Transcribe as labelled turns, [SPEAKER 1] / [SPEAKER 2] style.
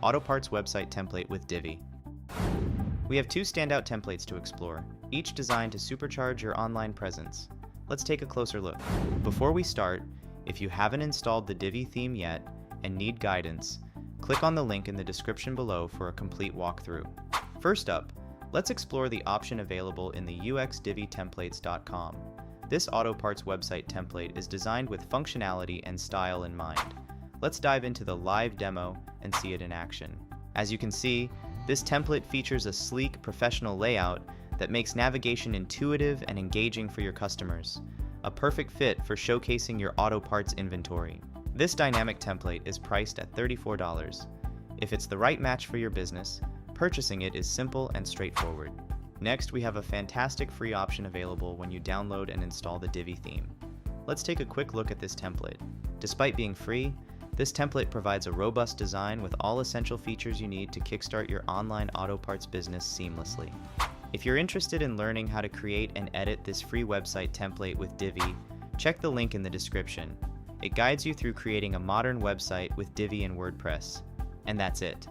[SPEAKER 1] Auto Parts Website Template with Divi. We have two standout templates to explore, each designed to supercharge your online presence. Let's take a closer look. Before we start, if you haven't installed the Divi theme yet and need guidance, click on the link in the description below for a complete walkthrough. First up, let's explore the option available in the uxdivitemplates.com. This Auto Parts website template is designed with functionality and style in mind. Let's dive into the live demo and see it in action. As you can see, this template features a sleek, professional layout that makes navigation intuitive and engaging for your customers, a perfect fit for showcasing your auto parts inventory. This dynamic template is priced at $34. If it's the right match for your business, purchasing it is simple and straightforward. Next, we have a fantastic free option available when you download and install the Divi theme. Let's take a quick look at this template. Despite being free, this template provides a robust design with all essential features you need to kickstart your online auto parts business seamlessly. If you're interested in learning how to create and edit this free website template with Divi, check the link in the description. It guides you through creating a modern website with Divi and WordPress. And that's it.